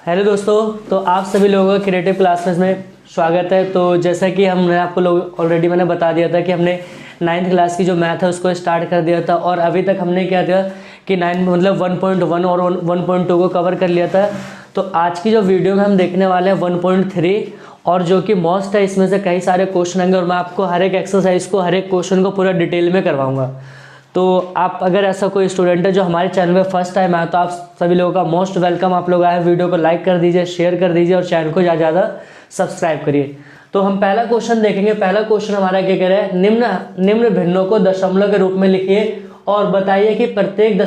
Hello दोस्तों, तो आप सभी लोगों का क्रिएटिव क्लासेस में स्वागत है। तो जैसा कि हमने आपको लोग ऑलरेडी मैंने बता दिया था कि हमने 9th क्लास की जो मैथ है उसको स्टार्ट कर दिया था और अभी तक हमने क्या किया कि 9 मतलब 1.1 और 1.2 को कवर कर लिया था। तो आज की जो वीडियो में हम देखने वाले हैं 1.3 और जो कि मोस्ट है, इसमें से कई सारे क्वेश्चन आएंगे और मैं आपको हर एक एक्सरसाइज को, हर एक क्वेश्चन को पूरा डिटेल में करवाऊँगा। तो आप अगर ऐसा कोई स्टूडेंट है जो हमारे चैनल पे फर्स्ट टाइम आया तो आप सभी लोगों का मोस्ट वेलकम। आप लोग आए, वीडियो को लाइक कर दीजिए, शेयर कर दीजिए और चैनल को ज़्यादा सब्सक्राइब करिए। तो हम पहला क्वेश्चन देखेंगे। पहला क्वेश्चन हमारा क्या कह रहा है, निम्न भिन्नों को दशमलव के रूप में लिखिए और बताइए कि प्रत्येक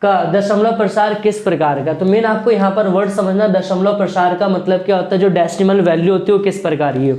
का दशमलव प्रसार किस प्रकार का। तो मेन आपको यहाँ पर वर्ड समझना, दशमलव प्रसार का मतलब क्या होता है, जो डेसिमल वैल्यू होती है वो किस प्रकार की है।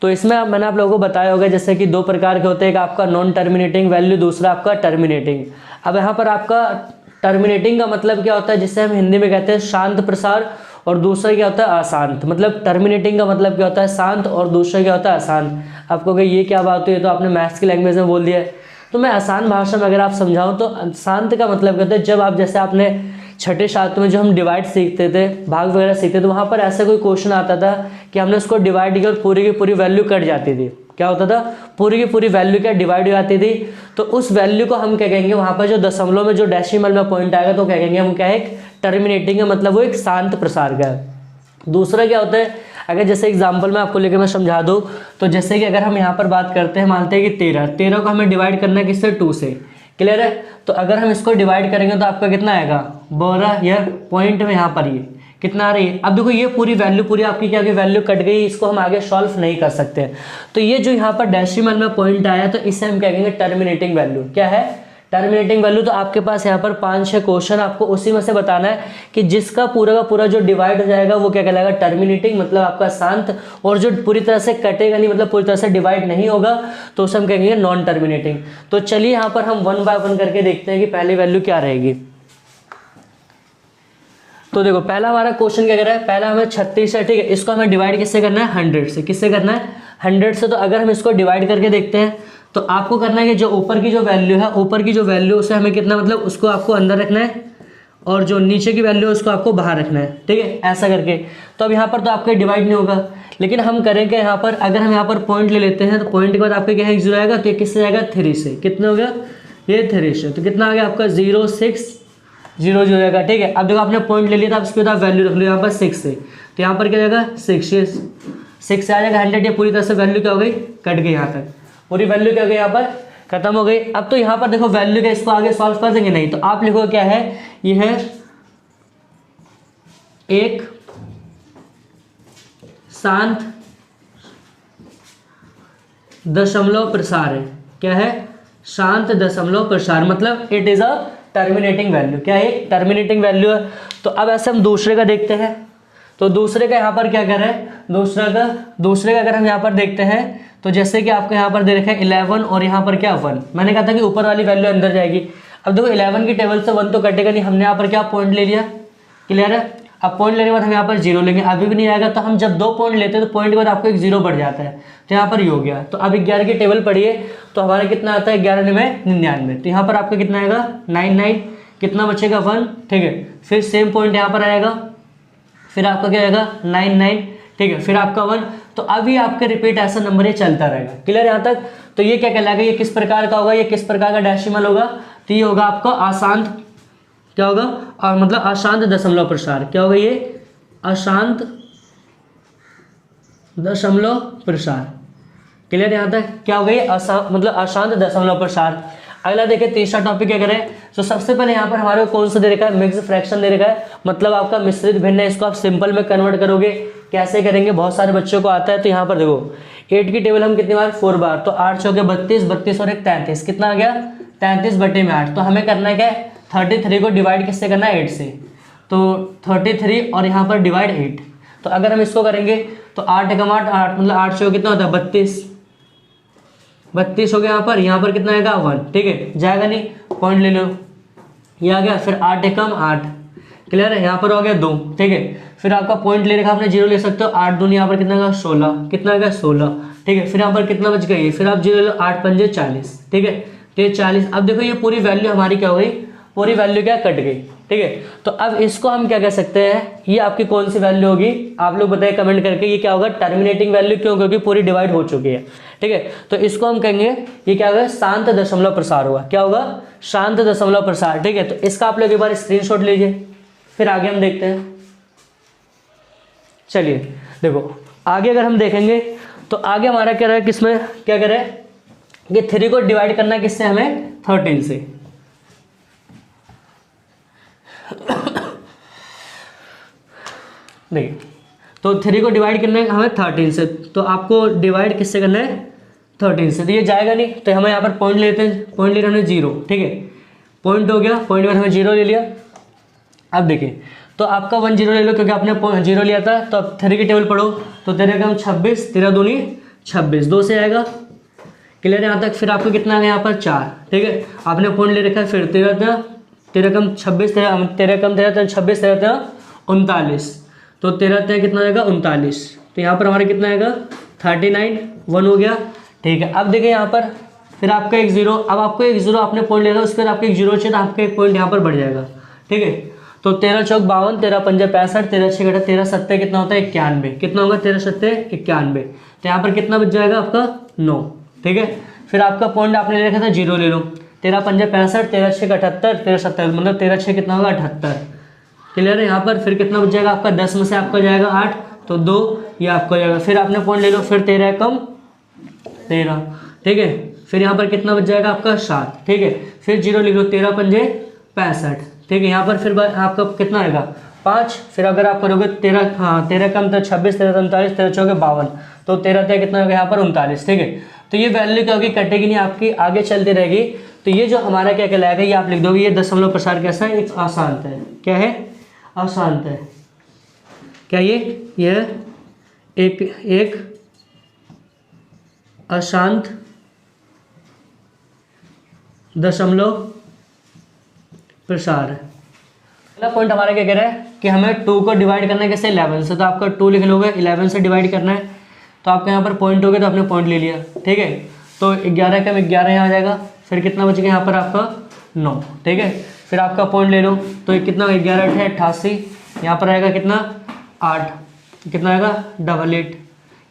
तो इसमें मैंने आप लोगों को बताया होगा जैसे कि दो प्रकार के होते हैं, एक आपका नॉन टर्मिनेटिंग वैल्यू, दूसरा आपका टर्मिनेटिंग। अब यहाँ पर आपका टर्मिनेटिंग का मतलब क्या होता है, जिससे हम हिंदी में कहते हैं शांत प्रसार, और दूसरा क्या होता है अशांत। मतलब टर्मिनेटिंग का मतलब क्या होता है शांत और दूसरा क्या होता है अशांत। आपको कि ये क्या बात हुई है तो आपने मैथ्स की लैंग्वेज में बोल दिया है, तो मैं आसान भाषा में अगर आप समझाऊँ तो शांत का मतलब क्या होता है, जब आप जैसे आपने छठे सातवें में जो हम डिवाइड सीखते थे, भाग वगैरह सीखते थे, तो वहाँ पर ऐसा कोई क्वेश्चन आता था कि हमने उसको डिवाइड किया और पूरी की पूरी वैल्यू कट जाती थी। क्या होता था, पूरी की पूरी वैल्यू क्या डिवाइड हो जाती थी। तो उस वैल्यू को हम क्या कहेंगे, वहाँ पर जो दशमलव में जो डेसिमल में पॉइंट आएगा तो क्या कहेंगे हम, क्या है एक टर्मिनेटिंग है, मतलब वो एक शांत प्रसार का है। दूसरा क्या होता है, अगर जैसे एग्जाम्पल में आपको लेकर मैं समझा दूँ तो जैसे कि अगर हम यहाँ पर बात करते हैं, मानते हैं कि 13 को हमें डिवाइड करना है किससे, 2 से। क्लियर है। तो अगर हम इसको डिवाइड करेंगे तो आपका कितना आएगा 12, या पॉइंट में यहाँ पर ये कितना आ रही है। अब देखो ये पूरी वैल्यू पूरी आपकी क्या वैल्यू कट गई, इसको हम आगे सॉल्व नहीं कर सकते। तो ये जो यहाँ पर डेसिमल में पॉइंट आया तो इसे हम क्या कहेंगे टर्मिनेटिंग वैल्यू। क्या है टर्मिनेटिंग वैल्यू। तो आपके पास यहाँ पर 5-6 क्वेश्चन, आपको उसी में से बताना है कि जिसका पूरा का पूरा जो डिवाइड हो जाएगा वो क्या कहलाएगा टर्मिनेटिंग, मतलब आपका शांत, और जो पूरी तरह से कटेगा नहीं, मतलब पूरी तरह से डिवाइड नहीं होगा तो उसे हम कहेंगे नॉन टर्मिनेटिंग। तो चलिए यहाँ पर हम 1 बाय 1 करके देखते हैं कि पहली वैल्यू क्या रहेगी। तो देखो पहला हमारा क्वेश्चन क्या कर रहा है, पहला हमें 36 है, ठीक है। इसको हमें डिवाइड किससे करना है, 100 से। किससे करना है, 100 से। तो अगर हम इसको डिवाइड करके देखते हैं तो आपको करना है कि जो ऊपर की जो वैल्यू है, ऊपर की जो वैल्यू उसे हमें कितना, मतलब उसको आपको अंदर रखना है और जो नीचे की वैल्यू है उसको आपको बाहर रखना है, ठीक है, ऐसा करके। तो अब यहाँ पर तो आपका डिवाइड नहीं होगा, लेकिन हम करेंगे यहाँ पर, अगर हम यहाँ पर पॉइंट ले लेते हैं तो पॉइंट के बाद आपका क्या है 0 आएगा, तो ये किससे आएगा 3 से। कितना हो गया, ये 3 से। तो कितना आ गया आपका 0 6 0 0 आएगा, ठीक है। अब देखो आपने पॉइंट ले लिया था, उसके बाद आप वैल्यू रख लो यहाँ पर 6 से, तो यहाँ पर क्या जाएगा 6 से आ जाएगा 100। ये पूरी तरह से वैल्यू क्या हो गई, कट गई, यहाँ तक पूरी वैल्यू क्या हो गई, यहाँ पर खत्म हो गई। अब तो यहाँ पर देखो वैल्यू क्या, इसको आगे सॉल्व कर देंगे नहीं, तो आप लिखो क्या है, ये है एक शांत दशमलव प्रसार है। क्या है, शांत दशमलव प्रसार, मतलब it is a terminating value. क्या है, टर्मिनेटिंग वैल्यू है। तो अब ऐसे हम दूसरे का देखते हैं, तो दूसरे का यहाँ पर क्या कर रहे हैं, दूसरे का अगर हम यहाँ पर देखते हैं तो जैसे कि आपको यहाँ पर दे रखा है 11 और यहाँ पर क्या 1। मैंने कहा था कि ऊपर वाली वैल्यू अंदर जाएगी। अब देखो 11 की टेबल से 1 तो कटेगा नहीं, हमने यहाँ पर क्या पॉइंट ले लिया। क्लियर है। अब पॉइंट लेने के बाद हम यहाँ पर 0 लेंगे, अभी भी नहीं आएगा। तो हम जब 2 पॉइंट लेते हैं तो पॉइंट के बाद आपको एक 0 बढ़ जाता है, तो यहाँ पर ये हो गया। तो अब 11 की टेबल पढ़िए तो हमारा कितना आता है 11 में 99। तो यहाँ पर आपका कितना आएगा 99, कितना बचेगा 1, ठीक है। फिर सेम पॉइंट यहाँ पर आएगा, फिर आपका क्या आएगा 99, ठीक है, फिर आपका 1। तो अभी आपके रिपीट ऐसा नंबर ये चलता रहेगा। क्लियर यहाँ तक। तो ये क्या कहलाएगा, ये किस प्रकार का होगा, ये किस प्रकार का डेसिमल होगा, तो ये होगा आपका अशांत, क्या होगा, और मतलब अशांत दशमलव प्रसार। क्या होगा ये, अशांत दशमलव प्रसार। क्लियर यहाँ तक। क्या होगा ये, मतलब अशांत दशमलव प्रसार। अगला देखिए तीसरा टॉपिक क्या करें। तो सबसे पहले यहाँ पर हमारे को कौन सा दे रखा है, मिक्स फ्रैक्शन दे रखा है, मतलब आपका मिश्रित भिन्न है। इसको आप सिंपल में कन्वर्ट करोगे, कैसे करेंगे, बहुत सारे बच्चों को आता है। तो यहाँ पर देखो 8 की टेबल हम कितनी बार 4 बार, तो 8 चौके 32, 32 और 1 33, कितना आ गया 33/8। तो हमें करना क्या है, 33 को डिवाइड किससे करना है 8 से। तो 33 और यहाँ पर डिवाइड 8। तो अगर हम इसको करेंगे तो 8 एकम 8 8, मतलब 8 चौके कितना होता है 32 हो गया। यहाँ पर कितना आएगा 1, ठीक है, जाएगा नहीं, पॉइंट ले लो, ये आ गया। फिर 8 एकम 8, क्लियर है, यहाँ पर हो गया 2, ठीक है। फिर आपका पॉइंट ले रखा, आपने 0 ले सकते हो। 8 दूनी यहाँ पर कितना आएगा 16, कितना आएगा 16, ठीक है। फिर यहाँ पर कितना बच गया, फिर आप 0 ले लो, 8 पंजे 40, ठीक है, तो ये 40। अब देखो ये पूरी वैल्यू हमारी क्या हो गई, पूरी वैल्यू क्या कट गई, ठीक है। तो अब इसको हम क्या कह सकते हैं, ये आपकी कौन सी वैल्यू होगी, आप लोग बताइए कमेंट करके, ये क्या होगा, टर्मिनेटिंग वैल्यू। क्यों, क्योंकि पूरी डिवाइड हो चुकी है, ठीक है। तो इसको हम कहेंगे ये क्या होगा, शांत दशमलव प्रसार होगा। क्या होगा, शांत दशमलव प्रसार, ठीक है। तो इसका आप लोग एक बार स्क्रीनशॉट लीजिए, फिर आगे हम देखते हैं। चलिए देखो आगे अगर हम देखेंगे तो आगे हमारा क्या रहा है, किसमें क्या कह रहा है, ये 3 को डिवाइड करना है किससे, हमें 13 से। देखिए तो 3 को डिवाइड करना है हमें 13 से, तो आपको डिवाइड किससे करना है, 13 से। तो ये जाएगा नहीं, तो हमें यहाँ पर पॉइंट लेते हैं, पॉइंट ले रहे हमने 0, ठीक है। पॉइंट हो गया, पॉइंट पर हमें 0 ले लिया। अब देखिए तो आपका 1 0 ले लो, क्योंकि आपने 0 लिया था। तो अब 3 की टेबल पढ़ो, तो 3 कम 26, 13 दूनी 26, 2 से आएगा, क्लियर है यहाँ तक। फिर आपको कितना आ गया यहाँ पर 4, ठीक है। आपने पॉइंट ले रखा है, फिर 13 कम 26, 13 कम 13 26, 13 39, तो 13 कितना आएगा 39। तो यहाँ पर हमारे कितना आएगा 39, 1 हो गया, ठीक है। अब देखिए यहाँ पर फिर आपका एक 0, अब आपको एक 0 आपने पॉइंट ले रहा है, उसके बाद आपको एक 0 चाहिए, तो आपका एक पॉइंट यहाँ पर बढ़ जाएगा, ठीक है। तो 13 चौक 52, 13 पंजे 65, 13 छः 13 सत्ते कितना होता है 91, कितना होगा 13 सत्ते 91। तो यहाँ पर कितना बच जाएगा आपका 9, ठीक है। फिर आपका पॉइंट आपने ले रखा था 0 ले लो, 13 पंजे 65, 13 छः 78, 13 70, मतलब 13 छः कितना होगा 78, क्लियर है। यहाँ पर फिर कितना बच जाएगा आपका 10 में से आपका जाएगा 8, तो 2 ये आपका हो जाएगा। फिर आपने पॉइंट ले लो, फिर 13 कम 13, ठीक है। फिर यहाँ पर कितना बच जाएगा आपका 7, ठीक है। फिर 0 लिख लो, 13 पंजे 65, ठीक है। यहाँ पर फिर आपका कितना आएगा 5। फिर अगर आप करोगे 13 कम तो 26, 13 39, 13 चौके 52, तो 13 कितना होगा यहाँ पर 39, ठीक है। तो ये वैल्यू क्या होगी, कटेगी नहीं, आपकी आगे चलती रहेगी। तो ये जो हमारा क्या कहलाएगा, ये आप लिख दोगे, ये दशमलव प्रसार कैसा है, एक अशांत है। क्या है, अशांत है। क्या ये एक अशांत दशमलव प्रसार है। पहला पॉइंट हमारा क्या कह रहा है कि हमें 2 को डिवाइड करना है कैसे, 11 से। तो आपका 2 लिख लोगे, 11 से डिवाइड करना है, तो आपके यहाँ पर पॉइंट हो गया, तो आपने पॉइंट ले लिया, ठीक है। तो 11 का 11 यहाँ आ जाएगा, फिर कितना बच गया यहाँ पर आपका 9, ठीक है। फिर आपका पॉइंट ले लो, तो ये कितना 11 है 88, यहाँ पर आएगा कितना 8, कितना आएगा 88,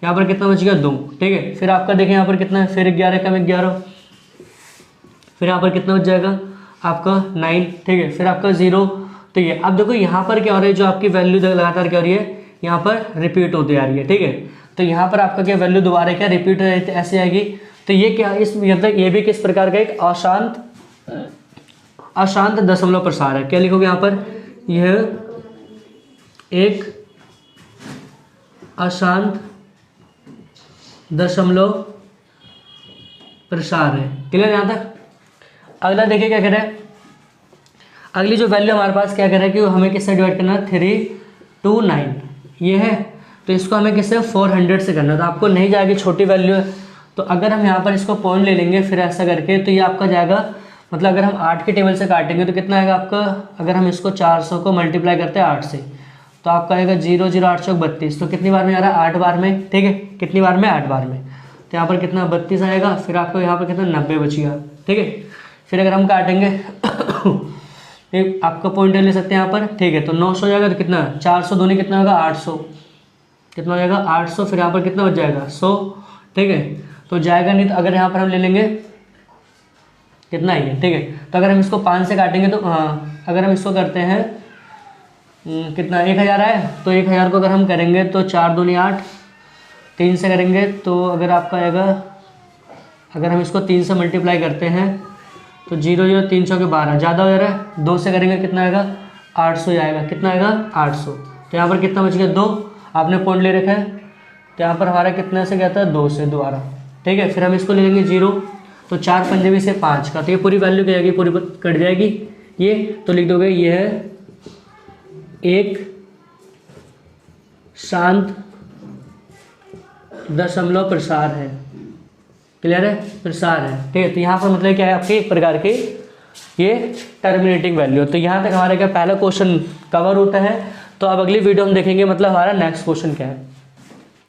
यहाँ पर कितना बच गया 2, ठीक है। फिर आपका देखें यहाँ पर कितना है, फिर 11 का 11, फिर यहाँ पर कितना बच जाएगा आपका 9, ठीक है। फिर आपका 0, तो ये अब देखो यहाँ पर क्या हो रहा है, जो आपकी वैल्यू लगातार क्या हो रही है, यहाँ पर रिपीट होती आ रही है, ठीक है। तो यहाँ पर आपका क्या वैल्यू दोबारा क्या रिपीट ऐसे आएगी। तो ये क्या, इस मतलब ये भी किस प्रकार का एक अशांत दशमलव प्रसार है। क्या लिखोगे यहाँ पर, यह एक अशांत दशमलव प्रसार है, क्लियर यहाँ तक। अगला देखिए क्या कह रहा है, अगली जो वैल्यू हमारे पास क्या कह रहा है कि हमें किससे डिवाइड करना है, 329 ये है। तो इसको हमें किससे 400 से करना है, तो आपको नहीं जाएगी, छोटी वैल्यू है। तो अगर हम यहाँ पर इसको पॉइंट ले लेंगे फिर ऐसा करके, तो ये आपका जाएगा, मतलब अगर हम 8 के टेबल से काटेंगे तो कितना आएगा आपका, अगर हम इसको 400 को मल्टीप्लाई करते हैं 8 से, तो आपका आएगा 0 0 8 32। तो कितनी बार में आ रहा है 8 बार में, ठीक है। कितनी बार में 8 बार में, तो यहाँ पर कितना 32 आएगा। फिर आपको यहाँ पर कितना 90 बचेगा, ठीक है। फिर अगर हम काटेंगे एक आपका पॉइंट ले सकते हैं यहाँ पर, ठीक है। तो 900 हो जाएगा, तो कितना 400 दूनी कितना होगा 800, कितना हो जाएगा 800। फिर यहाँ पर कितना बच जाएगा 100, ठीक है। तो जाएगा नहीं, तो अगर यहाँ पर हम ले लेंगे कितना ही है, ठीक है। तो अगर हम इसको 5 से काटेंगे तो अगर हम इसको करते हैं कितना 1000 आए, तो 1000 को अगर हम करेंगे तो 4 दूनी 8, 3 से करेंगे तो अगर आपका आएगा, अगर हम इसको 3 से मल्टीप्लाई करते हैं तो 0 0 3 चौके 12, ज़्यादा हो जा रहा है। 2 से करेंगे कितना आएगा 800 आएगा, कितना आएगा 800। तो यहाँ पर कितना बच गया 2, आपने पॉइंट ले रखा है, तो यहाँ पर हमारा कितना से गया था 2 से दोबारा, ठीक है। फिर हम इसको ले लेंगे 0, तो 4 पंजे से 5 का, तो ये पूरी वैल्यू क्या आएगी, पूरी कट जाएगी ये। तो लिख दोगे ये है एक शांत दशमलव प्रसार है, क्लियर है, प्रसार है, ठीक है। तो यहाँ पर मतलब क्या है आपके एक प्रकार की ये टर्मिनेटिंग वैल्यू। तो यहाँ तक हमारा क्या पहला क्वेश्चन कवर होता है। तो अब अगली वीडियो हम देखेंगे मतलब हमारा नेक्स्ट क्वेश्चन क्या है।